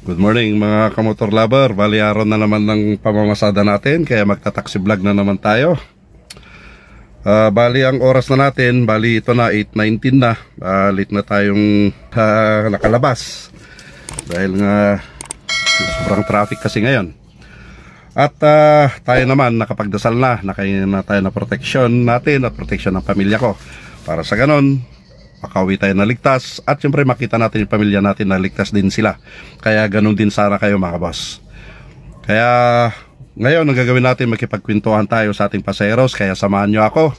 Good morning mga kamotor lover. Bali araw na naman ng pamamasada natin, kaya magta-taxi vlog na naman tayo. Bali ang oras na natin, bali ito na 8:19 na. Late na tayong nakalabas dahil nga sobrang traffic kasi ngayon. At tayo naman nakapagdasal na, nakain na tayo na protection natin at protection ng pamilya ko. Para sa ganon, makauwi tayo na ligtas at syempre makita natin yung pamilya natin na ligtas din sila. Kaya ganun din sana kayo mga boss. Kaya ngayon ang gagawin natin, makipagkwentuhan tayo sa ating paseros. Kaya samahan nyo ako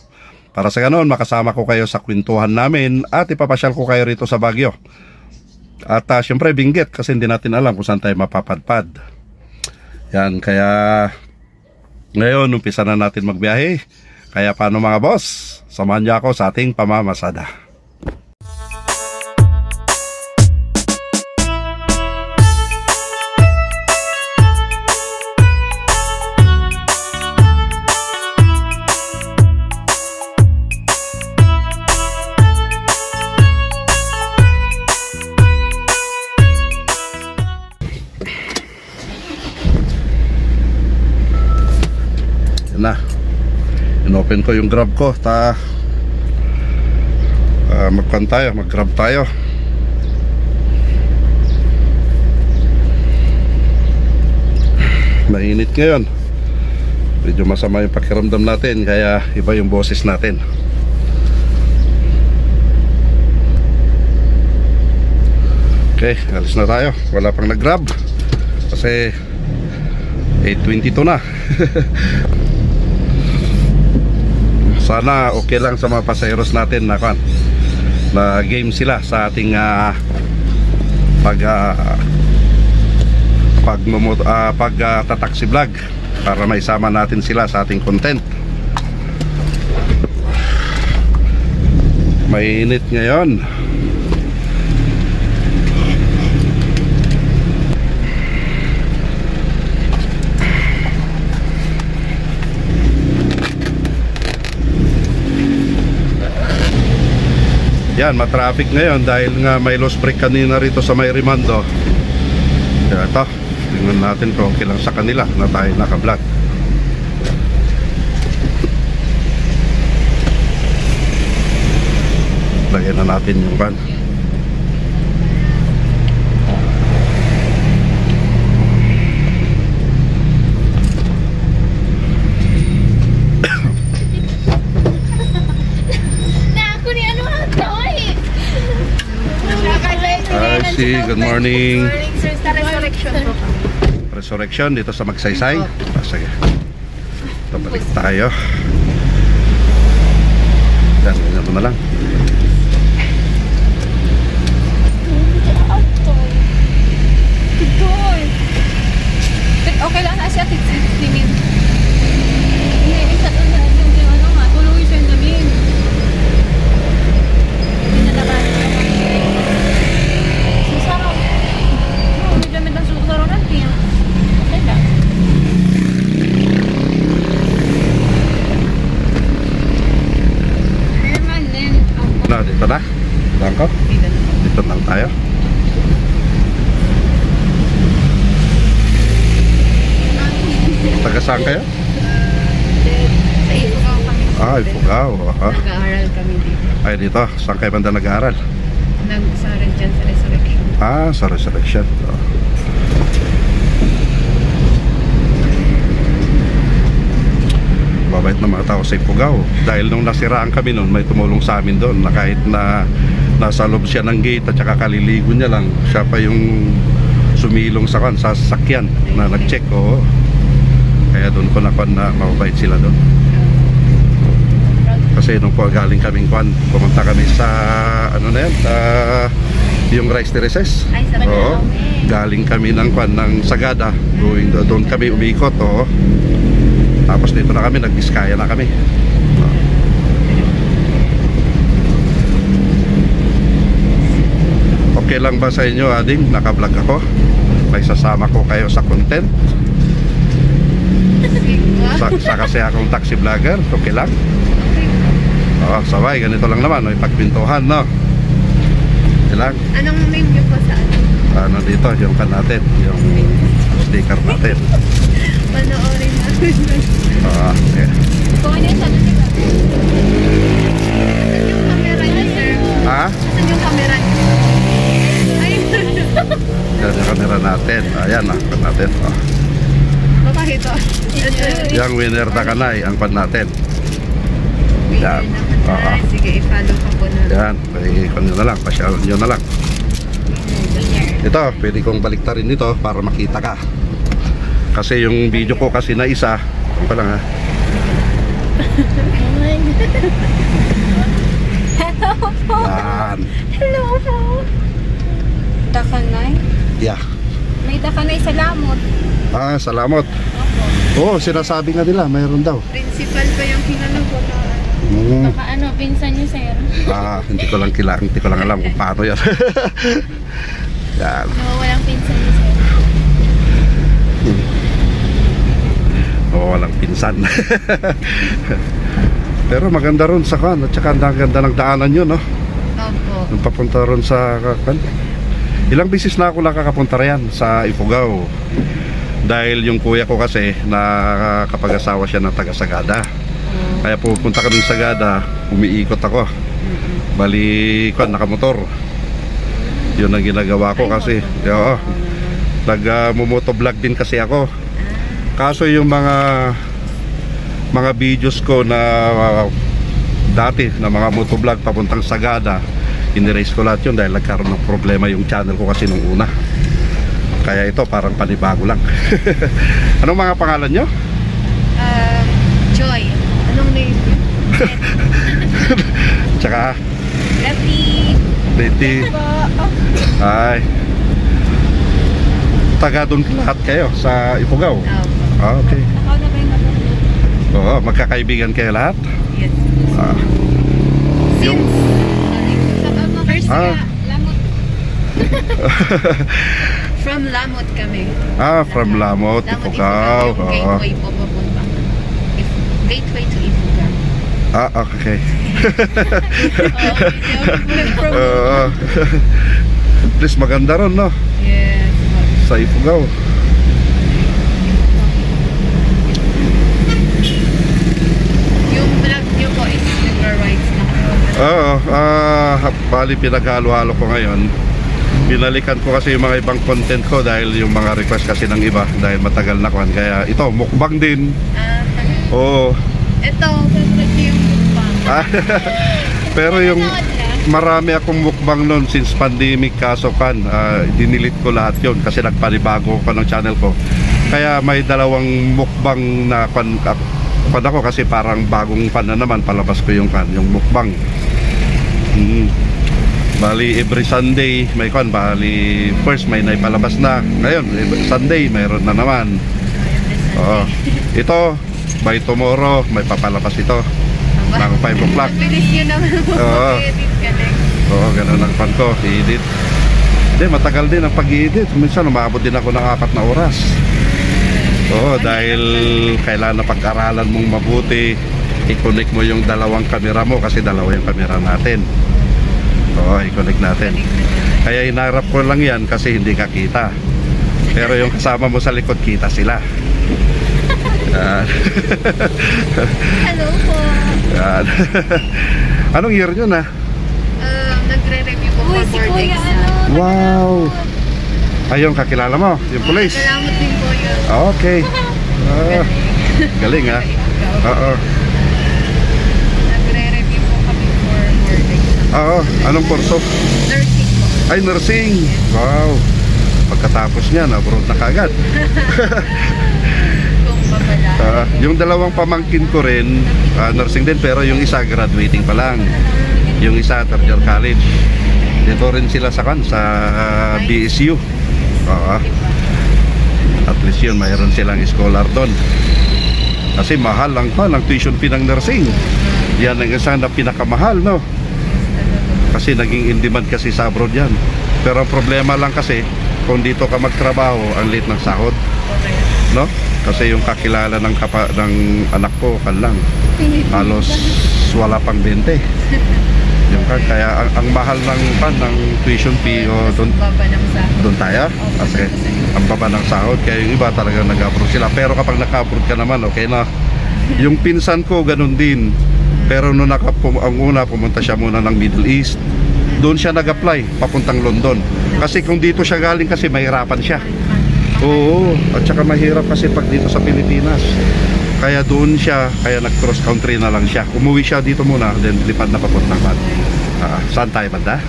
para sa ganun makasama ko kayo sa kwentuhan namin at ipapasyal ko kayo rito sa Baguio. At syempre Benguet kasi hindi natin alam kung saan tayo mapapadpad. Yan, kaya ngayon umpisa na natin magbiyahe. Kaya paano mga boss, samahan nyo ako sa ating pamamasada. Na, inopen ko yung grab ko. Mag-grab tayo. Mainit ngayon, medyo masama yung pakiramdam natin, kaya iba yung boses natin. Okay, alis na tayo. Wala pang nag-grab kasi 8:22 na. Sana okay lang sa mga pasayeros natin na game sila sa ating pag-taxi vlog para maisama natin sila sa ating content. Mainit ngayon. Yan, matraffic ngayon dahil nga may lost brake kanina rito sa may Rimando. Kaya ito, tingnan natin kung okay lang sa kanila na tayo naka-vlog. Lagyan na natin yung van. Good morning. Good morning, sir. Sa Resurrection po. Resurrection dito sa Magsaysay. Sige. Ito, balik tayo. Yan, ganyan mo na lang. Okay lang na siya, timin. Hindi, isa doon na yung ano nga, tuloy siya yung namin. Hindi na naman. Dito na? Bangko? Dito lang tayo. Taga saan kayo? Sa Ifugao kami. Ifugao. Nag-aaral kami dito. Ay, dito. Saan kayo banda nag-aaral? Nag-aaral dyan sa Resurrection. Sa Resurrection. Mabait na mga tao sa Ifugao. Dahil nung nasiraan kami noon, may tumulong sa amin doon na kahit na nasa loob siya ng gate at saka kaliligo niya lang, siya pa yung sumilong sa sasakyan na nag-check. Kaya doon ko na mabait sila doon. Kasi nung po galing kaming pumunta kami sa yung Rice Terraces. Galing kami ng Sagada, doon kami umikot. Tapos dito na kami, nag-Biskaya na kami. Okay lang ba sa inyo, ading? Naka-vlog ako. May sasama ko kayo sa content. Sa kasi akong taxi vlogger. Okay lang? Sabay, ganito lang naman. May pagpintuhan, no? Okay lang. Anong name niyo po sa ano? ano dito, yung kan natin, yung sticker natin. Panoorin natin. Okay. Kung ano yung sabi nila. Saan yung camera niya, sir? Ha? Saan yung camera niya? Ay, Yan yung camera natin. Ayan na, kan natin. mapakita. Yung winner na kanay, ang kan natin. Yan. Sige, i-follow ka po na. Yan, ikon nyo na lang, pasyalan nyo na lang. Ito, pwede kong baliktarin dito para makita ka. Kasi yung video ko kasi na isa, ano pa lang ha? Hello po. Yan. Hello po. Dakanay? Yeah. May dakanay sa lamot. Ah, salamat. Oo, sinasabi nga nila, mayroon daw. Principal pa yung kinanong ko na. Baka ano, pinsan niyo, sir? Hindi ko lang alam kung paano yan. Yan. No, walang pinsan niyo, sir. Walang pinsan. Pero maganda ron sa kan, at saka ang ganda ng daanan yun, no? Opo. Nung papunta ron sa kan. Ilang bisis na ako nakakapunta riyan sa Ifugao. Dahil yung kuya ko kasi nakakapag-asawa siya ng taga Sagada. Kaya pupunta kami sa Sagada, umiikot ako. Bali, nakamotor. Yun ang ginagawa ko kasi. Oo. Nag-motovlog din kasi ako. Kaso yung mga videos ko na dati na mga motovlog papuntang Sagada, in-erase ko lahat yun dahil nagkaroon ng problema yung channel ko kasi nung una. Kaya ito parang panibago lang. Anong mga pangalan nyo? Joy. Anong name niyo? Tsaka Lati. Leti. Ay, taga doon lahat kayo sa Ifugao? Ah, okay. Nakaw na ba yung napapagod? Oo, magkakaibigan kayo lahat? Yes. Ah. Yung First Ah. Lamot. From Lamot kami. from Lamot, Ifugao. Yung Oo. gateway po papunta. Gateway to Ifugao. Okay. Oh, Oo. At least maganda ron, no? yes. Sa Ifugao. Yung vlog niyo po is nag-rides na po. Oo, bali pinaghalo-halo ko ngayon. Binalikan ko kasi yung mga ibang content ko dahil yung mga request kasi ng iba dahil matagal na kuhan. Kaya ito, mukbang din. Oo. Ito, favorite niyo yung mukbang. Pero yung marami akong mukbang noon since pandemic kaso kan, dinilit ko lahat yon kasi nagpanibago ko ng channel ko. Kaya may dalawang mukbang na pan ako kasi parang bagong pan na naman palabas ko yung mukbang. Bali every Sunday may bali first may naipalabas na. Ngayon Sunday mayroon na naman. Oo. Ito by tomorrow may papalabas ito ng 5 o'clock. Bilis nyo naman po mag-edit ka na. Oo, ganun ang pan ko, i-edit. Hindi, matagal din ang pag-i-edit. Minsan umabot din ako ng 4 na oras. Oo, dahil kailangan na pag-aralan mong mabuti. I-connect mo yung dalawang kamera mo kasi dalawa yung kamera natin. Oo, i-connect natin. Kaya inarap ko lang yan kasi hindi ka kita. Pero yung kasama mo sa likod, kita sila. Hello po. Yan. Anong year nyo na? Nagre-review po for si board Kuya, exam. Wow! Ayun, kakilala mo, yung police. Salamat din po yun. Okay. Galing ha. Oo. Nagre-review po kami for board exam. Oo. Anong kurso? Nursing po. Ay, nursing. Wow. Pagkatapos niya, abroad na kagad. Kung babala. Yung dalawang pamangkin ko rin, nursing din, pero yung isa graduating pa lang. Yung isa, third year college. Dito rin sila sa BSU. Oo. At least yun, mayroon silang scholar doon. Kasi mahal lang ang tuition fee ng nursing. Yan ang isa na pinakamahal, no? Kasi naging in demand kasi sa abroad yan. Pero ang problema lang kasi, kung dito ka magtrabaho, ang liit ng sahod, no? Kasi yung kakilala ng anak ko, kan lang, halos wala pang 20. Yung kaya ang mahal ng tuition fee o doon Baba ng sahod. doon tayo. Kasi ang baba ng sahod, kaya yung iba talaga nag-abroad sila. Pero kapag naka-abroad ka naman, okay na. Yung pinsan ko ganun din. Pero nung ang una pumunta siya muna ng Middle East. Doon siya nag-apply papuntang London. Kasi kung dito siya galing kasi mahirapan siya. Oo, at saka mahirap kasi pag dito sa Pilipinas. Kaya doon siya, kaya nag-cross country na lang siya. Umuwi siya dito muna, then lipad na papuntang bad. Saan tayo banda?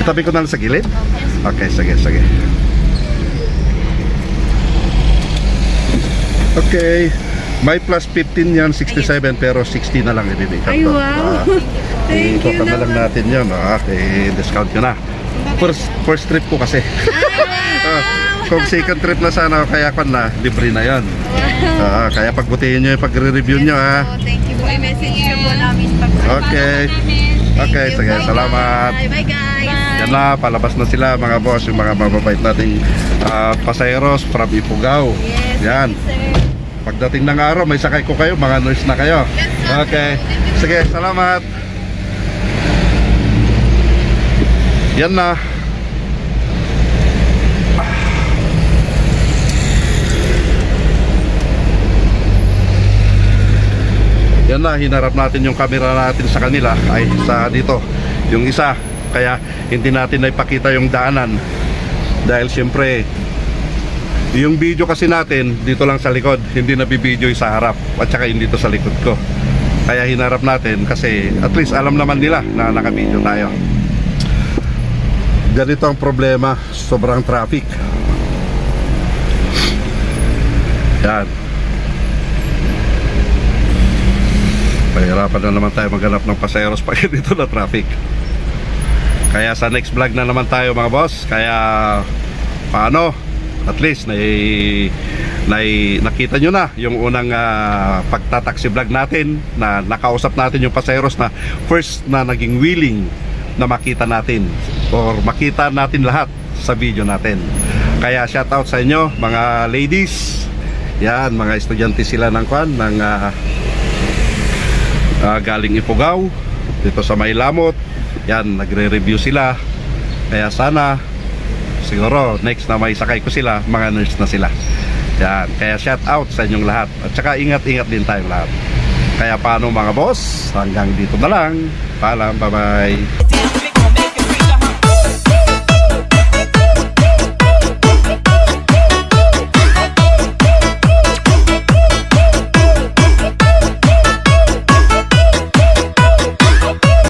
Itabi ko na lang sa gilid? Okay, sige. Okay, may plus 15 yan, 67, pero 60 na lang ibibigay ko. Ay, wow. Thank you na lang naman. natin yan. Okay, discount ko na. First trip ko kasi. Kung second trip na sana, kaya ko na, libre na yan. Kaya pagbutihin nyo yung pagre-review nyo ha. Thank you po. I-message nyo po namin pag Okay. Okay, sige, salamat. Bye guys. Yan na, palabas na sila mga boss, yung mga mababait nating pasayeros from Ifugao. Yan. Pagdating ng araw, may sakay ko kayo, mga nurse na kayo. Okay. Sige, salamat. Yan na. Yan na, hinarap natin yung camera natin sa kanila, ay sa dito, yung isa. Kaya hindi natin naipakita yung daanan. Dahil siyempre, yung video kasi natin, dito lang sa likod, hindi nabibideo sa harap. At saka hindi dito sa likod ko. Kaya hinarap natin kasi at least alam naman nila na nakabideo tayo. Ganito ang problema, sobrang traffic. Yan. Pahirapan na naman tayo maghanap ng pasayeros pag dito na traffic. Kaya sa next vlog na naman tayo mga boss. Kaya paano? At least nakita nyo na yung unang pagtataxi vlog natin, na nakausap natin yung pasayeros na first na naging willing na makita natin or makita natin lahat sa video natin. Kaya shout out sa inyo mga ladies. Yan, mga estudyante sila ng galing Ifugao dito sa Maylamot. Yan, nagre-review sila. Kaya sana siguro next na may sakay ko sila, mga nurse na sila. Yan, kaya shout out sa inyong lahat. At saka ingat-ingat din tayong lahat. Kaya paano mga boss? Hanggang dito na lang. Paalam, bye-bye.